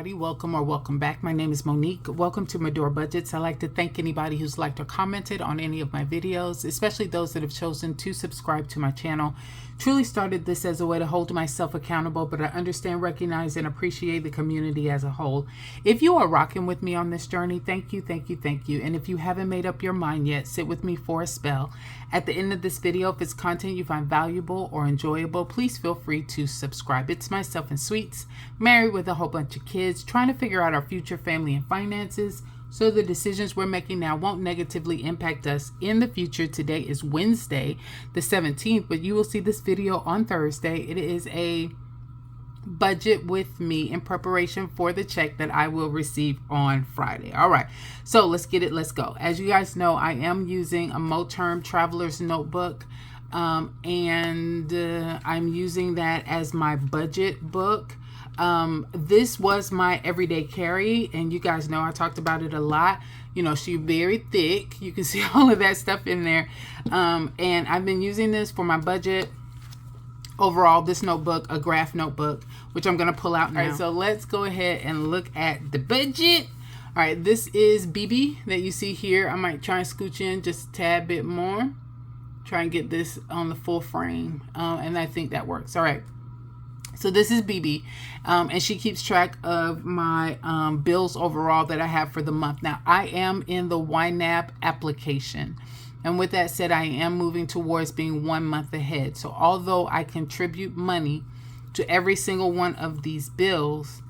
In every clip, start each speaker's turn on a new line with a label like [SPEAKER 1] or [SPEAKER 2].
[SPEAKER 1] everybody. Welcome or welcome back. My name is Monique. Welcome to Medora Budgets. I'd like to thank anybody who's liked or commented on any of my videos, especially those that have chosen to subscribe to my channel. Truly started this as a way to hold myself accountable, but I understand, recognize, and appreciate the community as a whole. If you are rocking with me on this journey, thank you, thank you, thank you. And if you haven't made up your mind yet, sit with me for a spell. At the end of this video, if it's content you find valuable or enjoyable, please feel free to subscribe. It's myself and Sweets, married with a whole bunch of kids, trying to figure out our future family and finances so the decisions we're making now won't negatively impact us in the future. Today is Wednesday, the 17th, but you will see this video on Thursday. It is a budget with me in preparation for the check that I will receive on Friday. All right, so let's get it. Let's go. As you guys know, I am using a Moterm Traveler's Notebook, and I'm using that as my budget book. This was my everyday carry, and you guys know I talked about it a lot. You know, she's very thick. You can see all of that stuff in there. And I've been using this for my budget. Overall, this notebook, a graph notebook, which I'm going to pull out now. All right, so let's go ahead and look at the budget. All right, this is BB that you see here. I might try and scooch in just a tad bit more. Try and get this on the full frame. And I think that works. All right. So this is BB, and she keeps track of my bills overall that I have for the month. Now, I am in the YNAB application. And with that said, I am moving towards being 1 month ahead. So although I contribute money to every single one of these bills,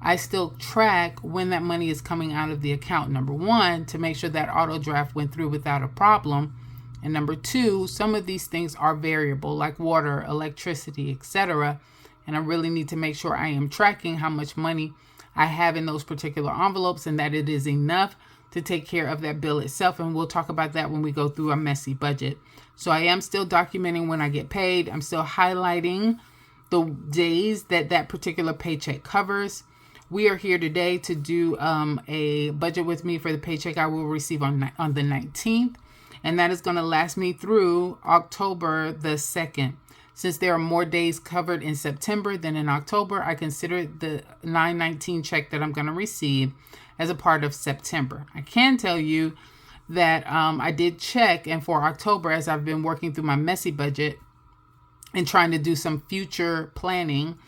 [SPEAKER 1] I still track when that money is coming out of the account. Number one, to make sure that auto draft went through without a problem. And number two, some of these things are variable, like water, electricity, etc. And I really need to make sure I am tracking how much money I have in those particular envelopes and that it is enough to take care of that bill itself. And we'll talk about that when we go through a messy budget. So I am still documenting when I get paid. I'm still highlighting the days that that particular paycheck covers. We are here today to do a budget with me for the paycheck I will receive on the 19th. And that is going to last me through October the 2nd. Since there are more days covered in September than in October, I consider the 9/19 check that I'm going to receive as a part of September. I can tell you that I did check, and for October, as I've been working through my messy budget and trying to do some future planning,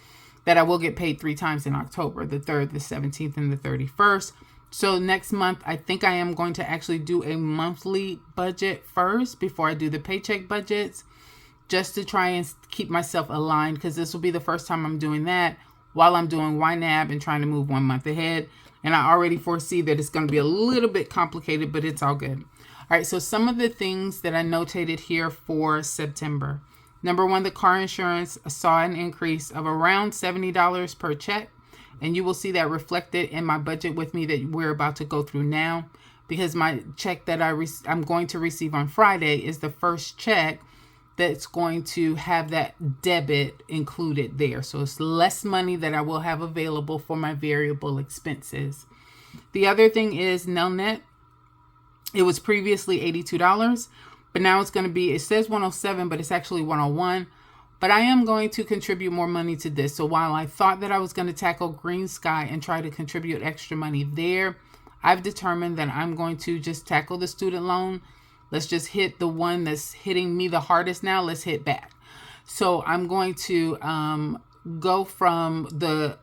[SPEAKER 1] that I will get paid 3 times in October, the 3rd, the 17th, and the 31st. So next month, I think I am going to actually do a monthly budget first before I do the paycheck budgets, just to try and keep myself aligned, because this will be the first time I'm doing that while I'm doing YNAB and trying to move 1 month ahead. And I already foresee that it's going to be a little bit complicated, but it's all good. All right, so some of the things that I notated here for September. Number one, the car insurance saw an increase of around $70 per check. And you will see that reflected in my budget with me that we're about to go through now, because my check that I'm going to receive on Friday is the first check that's going to have that debit included there. So it's less money that I will have available for my variable expenses. The other thing is Nelnet. It was previously $82, but now it's going to be, it says 107, but it's actually 101. But I am going to contribute more money to this. So while I thought that I was going to tackle Green Sky and try to contribute extra money there, I've determined that I'm going to just tackle the student loan. Let's just hit the one that's hitting me the hardest now. Let's hit back. So I'm going to go from the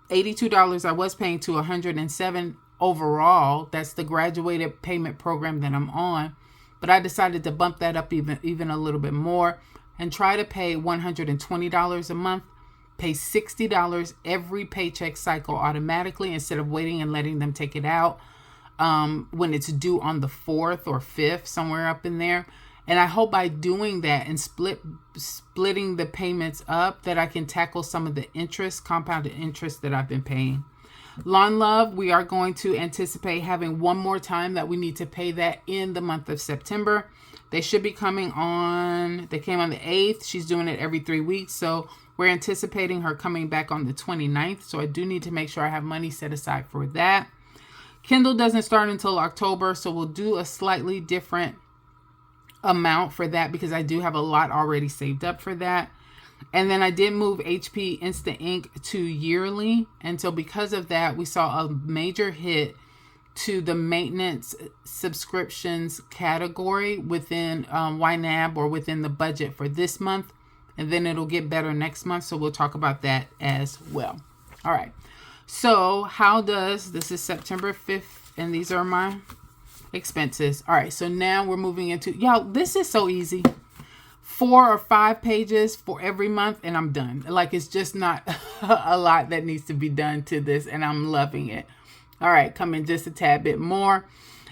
[SPEAKER 1] $82 I was paying to $107 overall. That's the graduated payment program that I'm on. But I decided to bump that up even a little bit more and try to pay $120 a month, pay $60 every paycheck cycle automatically instead of waiting and letting them take it out when it's due on the 4th or 5th, somewhere up in there. And I hope by doing that and splitting the payments up that I can tackle some of the interest, compounded interest that I've been paying. Lawn Love, we are going to anticipate having one more time that we need to pay that in the month of September. They should be coming on, they came on the 8th. She's doing it every 3 weeks. So we're anticipating her coming back on the 29th. So I do need to make sure I have money set aside for that. Kindle doesn't start until October. So we'll do a slightly different amount for that because I do have a lot already saved up for that. And then I did move HP Instant Ink to yearly. And so because of that, we saw a major hit to the maintenance subscriptions category within YNAB, or within the budget for this month. And then it'll get better next month. So we'll talk about that as well. All right. So how does, this is September 5th, and these are my expenses. All right. So now we're moving into, y'all, this is so easy. 4 or 5 pages for every month and I'm done. Like, it's just not a lot that needs to be done to this, and I'm loving it. All right, come in just a tad bit more.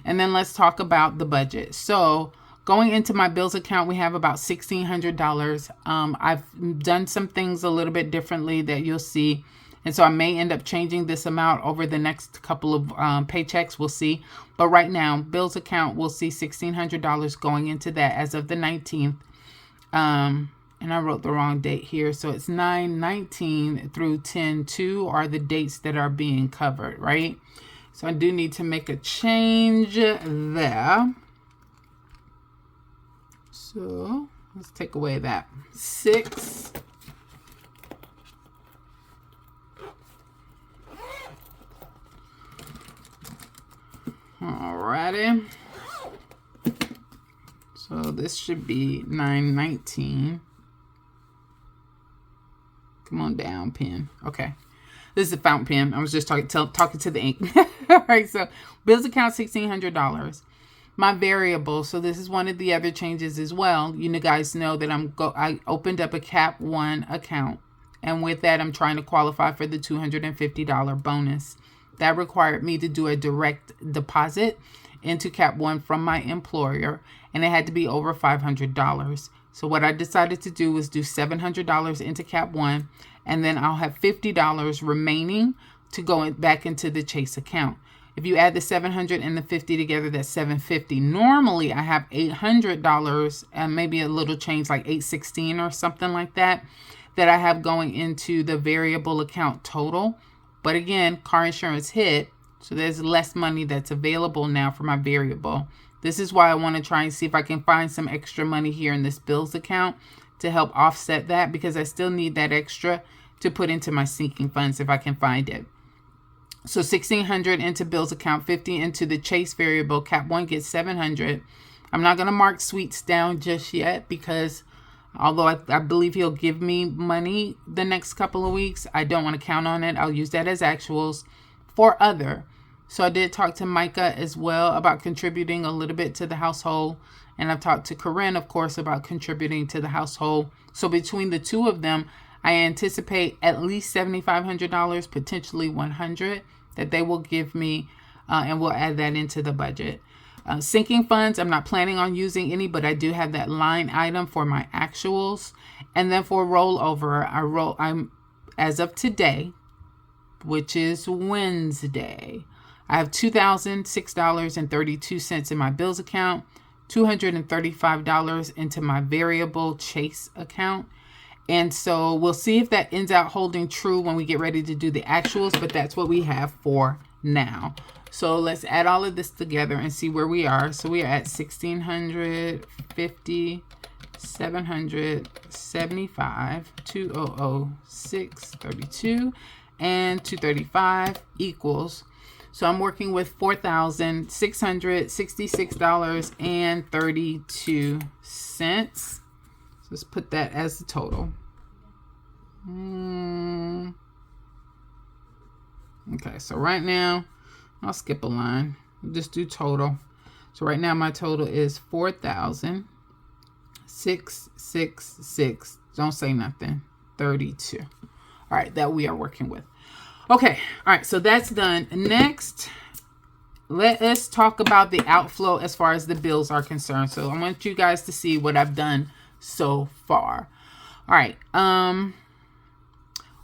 [SPEAKER 1] And then let's talk about the budget. So going into my bills account, we have about $1,600. I've done some things a little bit differently that you'll see. And so I may end up changing this amount over the next couple of paychecks. We'll see. But right now, bills account, we'll see $1,600 going into that as of the 19th. And I wrote the wrong date here. So it's 9/19 through 10/2 are the dates that are being covered, right? So I do need to make a change there. So let's take away that 6. Alrighty. So this should be 9/19. Come on down, pen. Okay. This is a fountain pen. I was just talking to the ink. All right. So bills account, $1,600. My variable. So this is one of the other changes as well. You guys know that I opened up a Cap 1 account. And with that, I'm trying to qualify for the $250 bonus. That required me to do a direct deposit into Cap 1 from my employer. And it had to be over $500. So what I decided to do was do $700 into Cap 1, and then I'll have $50 remaining to go back into the Chase account. If you add the $700 and the $50 together, that's $750. Normally, I have $800 and maybe a little change, like $816 or something like that, that I have going into the variable account total. But again, car insurance hit, so there's less money that's available now for my variable. This is why I want to try and see if I can find some extra money here in this bills account to help offset that, because I still need that extra to put into my sinking funds if I can find it. So $1,600 into bills account, $50 into the Chase variable. Cap 1 gets $700. I'm not going to mark sweets down just yet, because although I believe he'll give me money the next couple of weeks, I don't want to count on it. I'll use that as actuals for other. So I did talk to Micah as well about contributing a little bit to the household. And I've talked to Corinne, of course, about contributing to the household. So between the two of them, I anticipate at least $7,500, potentially $100, that they will give me, and we'll add that into the budget. Sinking funds, I'm not planning on using any, but I do have that line item for my actuals. And then for rollover, I'm as of today, which is Wednesday, I have $2,006.32 in my bills account, $235 into my variable Chase account. And so we'll see if that ends out holding true when we get ready to do the actuals, but that's what we have for now. So let's add all of this together and see where we are. So we are at 1,650, 775, 2,006, 32, and 235 equals. So I'm working with $4,666.32. So let's put that as the total. Okay, so right now, I'll skip a line. We'll just do total. So right now my total is 4,666. Don't say nothing. 32. All right, that we are working with. Okay, all right, so that's done. Next, let us talk about the outflow as far as the bills are concerned. So I want you guys to see what I've done so far. All right,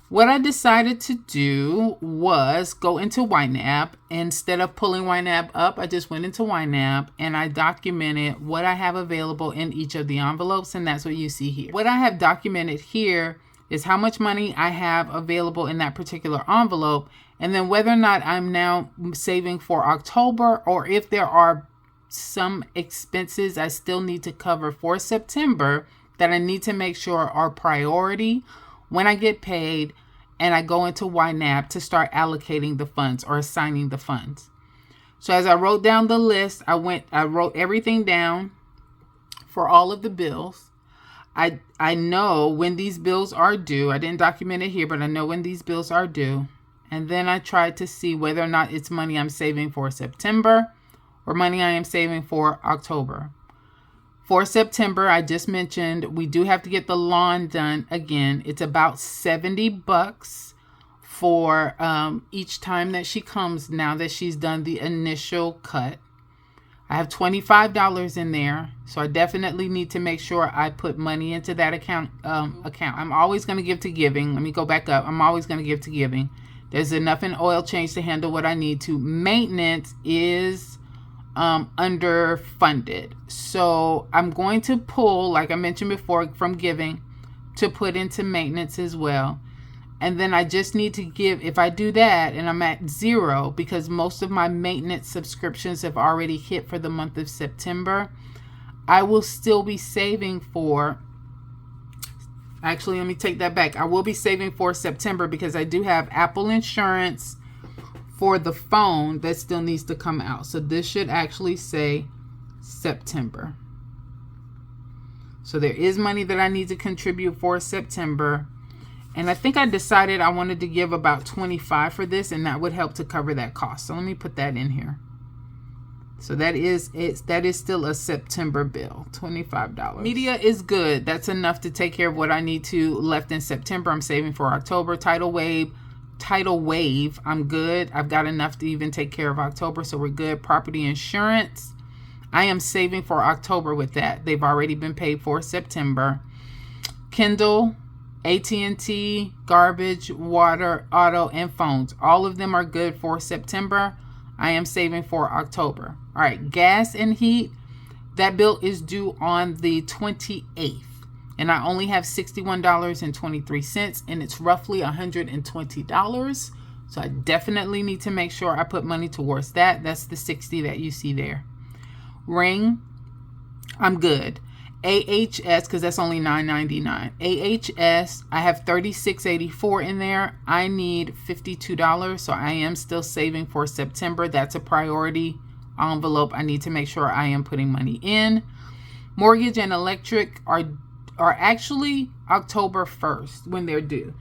[SPEAKER 1] what I decided to do was go into YNAB. Instead of pulling YNAB up, I just went into YNAB and I documented what I have available in each of the envelopes, and that's what you see here. What I have documented here is how much money I have available in that particular envelope, and then whether or not I'm now saving for October, or if there are some expenses I still need to cover for September that I need to make sure are priority when I get paid and I go into YNAB to start allocating the funds or assigning the funds. So as I wrote down the list, I wrote everything down for all of the bills. I know when these bills are due. I didn't document it here, but I know when these bills are due. And then I tried to see whether or not it's money I'm saving for September or money I am saving for October. For September, I just mentioned we do have to get the lawn done again. It's about $70 for each time that she comes now that she's done the initial cut. I have $25 in there, so I definitely need to make sure I put money into that account. I'm always going to give to giving. Let me go back up. I'm always going to give to giving. There's enough in oil change to handle what I need to. Maintenance is underfunded. So I'm going to pull, like I mentioned before, from giving to put into maintenance as well. And then I just need to give, if I do that and I'm at zero, because most of my maintenance subscriptions have already hit for the month of September, I will still be saving for, actually, let me take that back. I will be saving for September because I do have Apple insurance for the phone that still needs to come out. So this should actually say September. So there is money that I need to contribute for September. And I think I decided I wanted to give about $25 for this, and that would help to cover that cost. So let me put that in here. So that is still a September bill, $25. Media is good. That's enough to take care of what I need to left in September. I'm saving for October. Tidal Wave, I'm good. I've got enough to even take care of October, so we're good. Property insurance, I am saving for October with that. They've already been paid for September. Kindle, AT&T, garbage, water, auto, and phones. All of them are good for September. I am saving for October. All right, gas and heat, that bill is due on the 28th. And I only have $61.23, and it's roughly $120. So I definitely need to make sure I put money towards that. That's the $60 that you see there. Ring, I'm good. AHS, because that's only $9.99. AHS, I have $36.84 in there. I need $52, so I am still saving for September. That's a priority envelope. I need to make sure I am putting money in. Mortgage and electric are actually October 1st when they're due.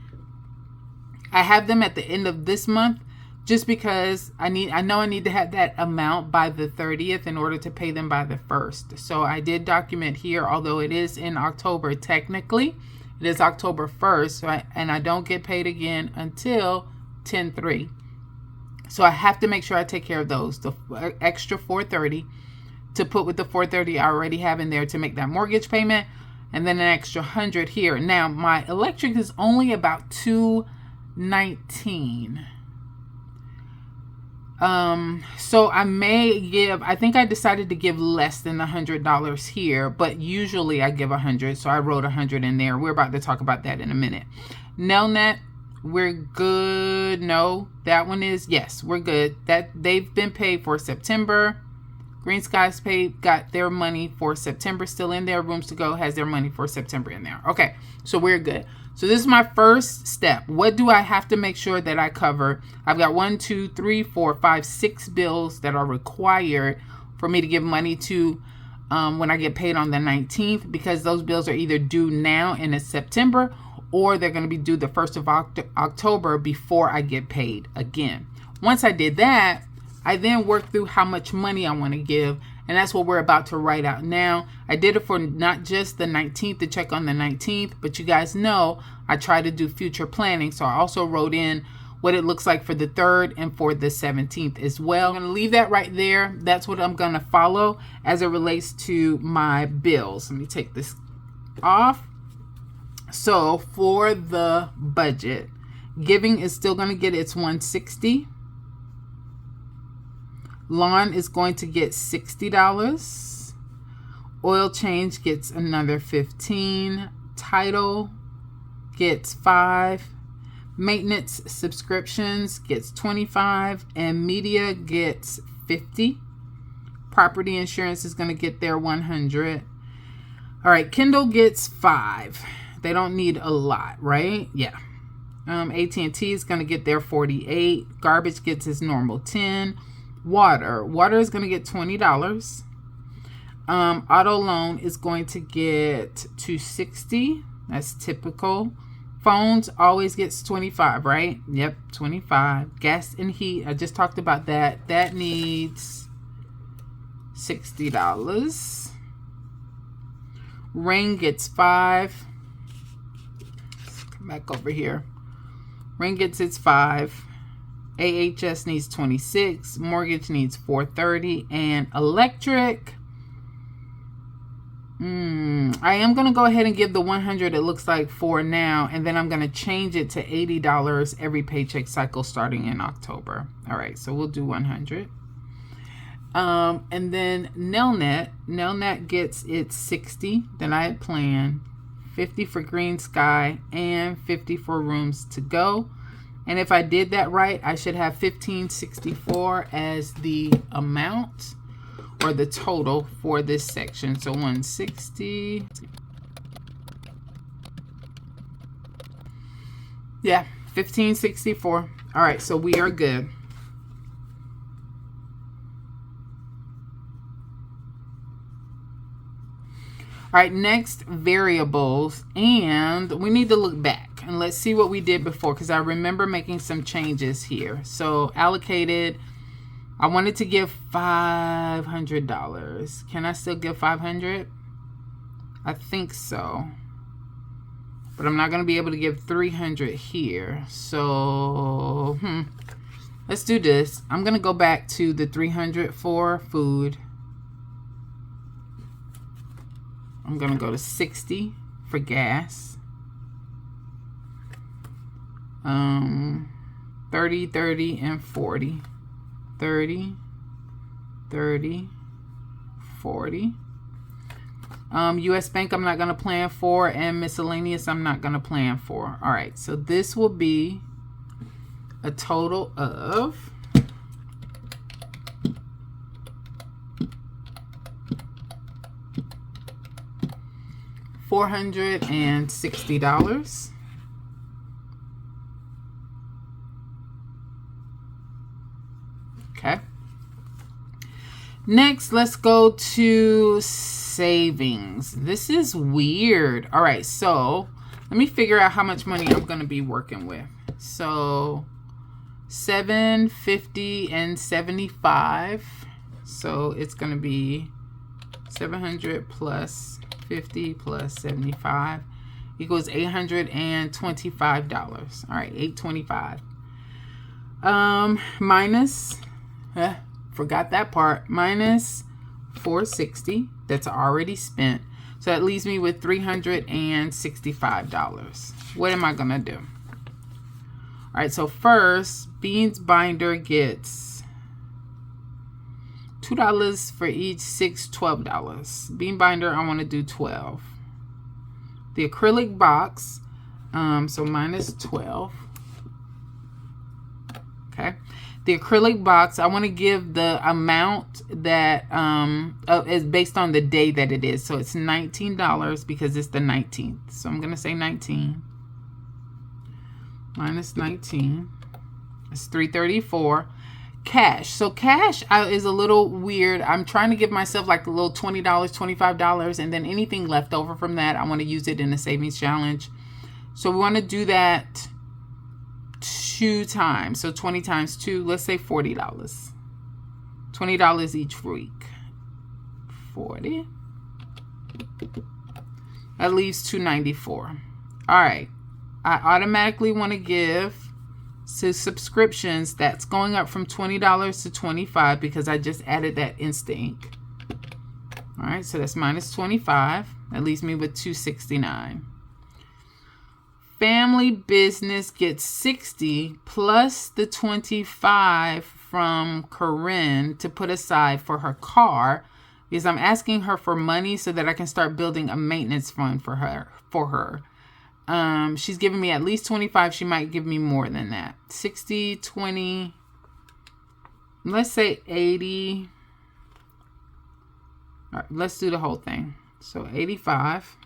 [SPEAKER 1] I have them at the end of this month just because I know I need to have that amount by the 30th in order to pay them by the 1st. So I did document here, although it is in October technically, it is October 1st, and I don't get paid again until 10/3. So I have to make sure I take care of those. The extra $430 to put with the $430 I already have in there to make that mortgage payment, and then an extra $100 here. Now my electric is only about $219. So I think I decided to give less than $100 here, but usually I give $100. So I wrote $100 in there. We're about to talk about that in a minute. Nelnet, we're good. No, that one is, yes, we're good. That they've been paid for September. Green Skies got their money for September still in there. Rooms to Go has their money for September in there. Okay, so we're good. So this is my first step. What do I have to make sure that I cover? I've got 1, 2, 3, 4, 5, 6 bills that are required for me to give money to when I get paid on the 19th, because those bills are either due now and it's September, or they're going to be due the 1st of October before I get paid again. Once I did that, I then worked through how much money I want to give, and that's what we're about to write out now. I did it for not just the 19th, to check on the 19th, but you guys know I try to do future planning, so I also wrote in what it looks like for the 3rd and for the 17th as well. I'm going to leave that right there. That's what I'm going to follow as it relates to my bills. Let me take this off. So for the budget, giving is still going to get its $160. Lawn is going to get $60. Oil change gets another $15. Title gets $5. Maintenance subscriptions gets $25. And media gets $50. Property insurance is going to get their $100. All right, Kindle gets 5. They don't need a lot, right? Yeah. AT&T is going to get their 48. Garbage gets its normal 10. Water is going to get $20. Auto loan is going to get $260. That's typical. Phones always gets 25, right? Yep, 25. Gas and heat, I just talked about that. That needs $60. Rain gets 5. Let's come back over here. Rain gets its 5. AHS needs 26. Mortgage needs $430. And electric, I am going to go ahead and give the 100, it looks like, for now. And then I'm going to change it to $80 every paycheck cycle starting in October. All right, so we'll do 100. And then Nelnet gets its 60 that I had planned. 50 for Green Sky and 50 for Rooms to Go. And if I did that right, I should have $1564 as the amount or the total for this section. So 160. Yeah, $1564. All right, so we are good. All right, next, variables, and we need to look back and let's see what we did before, because I remember making some changes here. So allocated, I wanted to give $500. Can I still give $500? I think so, but I'm not going to be able to give $300 here. So let's do this. I'm going to go back to the $300 for food. I'm going to go to 60 for gas. 30, 30, and 40. 30, 30, 40. US Bank I'm not going to plan for, and miscellaneous I'm not going to plan for. All right, so this will be a total of $460. Okay. Next, let's go to savings. This is weird. All right, so let me figure out how much money I'm going to be working with. So 750 and 75. So it's going to be 700 plus 50 plus 75 equals $825. All right, $825. Minus, forgot that part, minus 460 that's already spent. So that leaves me with $365. What am I gonna do? All right, so first, beans binder gets $2 for each 6, $12. Bean binder, I want to do 12. The acrylic box, so minus 12. Okay. The acrylic box, I want to give the amount that is based on the day that it is. So it's $19 because it's the 19th. So I'm going to say 19 minus 19. It's $334. Cash. So cash is a little weird. I'm trying to give myself like a little $20, $25, and then anything left over from that, I want to use it in a savings challenge. So we want to do that 2 times. So 20 times 2, let's say $40. $20 each week. 40. That leaves $294. All right. I automatically want to give to subscriptions, that's going up from $20 to $25 because I just added that Insta Ink. All right, so that's minus 25. That leaves me with $269. Family business gets 60 plus the 25 from Corinne to put aside for her car, because I'm asking her for money so that I can start building a maintenance fund for her. She's giving me at least 25. She might give me more than that. 60, 20, let's say 80. All right, let's do the whole thing. So 85.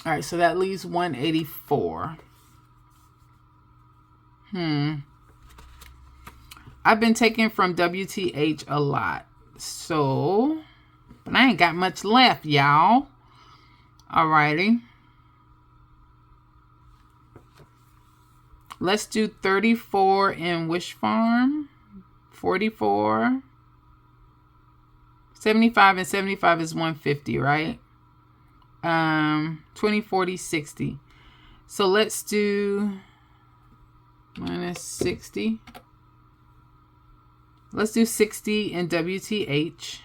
[SPEAKER 1] All right, so that leaves 184. I've been taking from WTH a lot. So, but I ain't got much left, y'all. Alrighty. Let's do 34 in Wish Farm. 44. 75 and 75 is 150, right? 20, 40, 60. So let's do minus 60. Let's do 60 in WTH.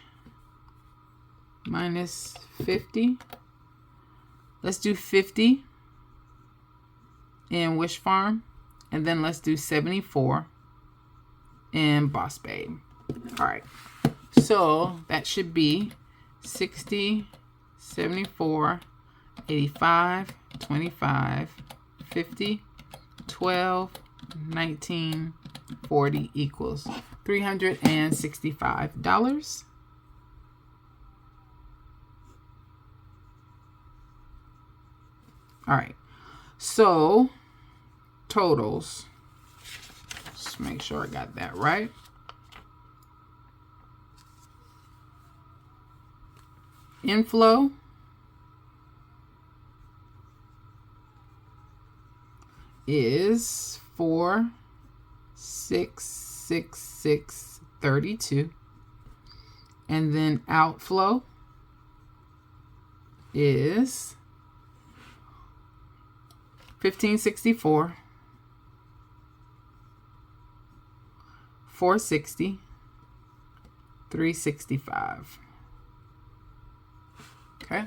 [SPEAKER 1] Minus 50. Let's do 50 in Wish Farm. And then let's do 74 in Boss Babe. All right. So that should be 60, 74, 85, 25, 50, 12, 19, 40 equals $365. All right. So totals. Just make sure I got that right. Inflow is 4,666.32, and then outflow is 1,564, 460, 365. Okay.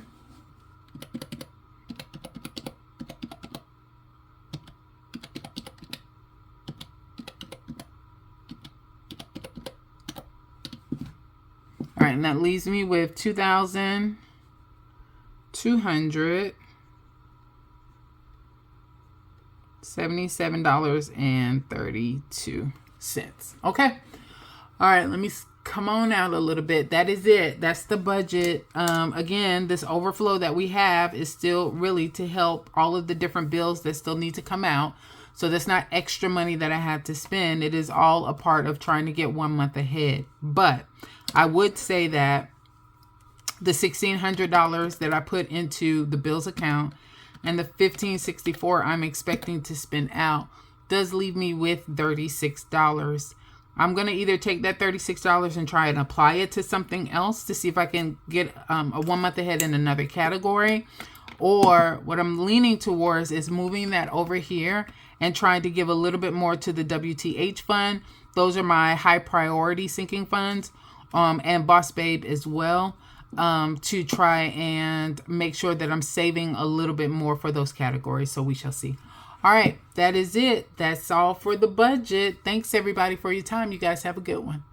[SPEAKER 1] All right, and that leaves me with $2,277.32. Okay. All right, let me come on out a little bit. That is it. That's the budget. Again, this overflow that we have is still really to help all of the different bills that still need to come out. So that's not extra money that I had to spend. It is all a part of trying to get 1 month ahead. But I would say that the $1,600 that I put into the bills account and the $1,564 I'm expecting to spend out does leave me with $36. I'm going to either take that $36 and try and apply it to something else to see if I can get a 1 month ahead in another category. Or what I'm leaning towards is moving that over here and trying to give a little bit more to the WTH fund. Those are my high priority sinking funds, and Boss Babe as well, to try and make sure that I'm saving a little bit more for those categories. So we shall see. All right, that is it. That's all for the budget. Thanks everybody for your time. You guys have a good one.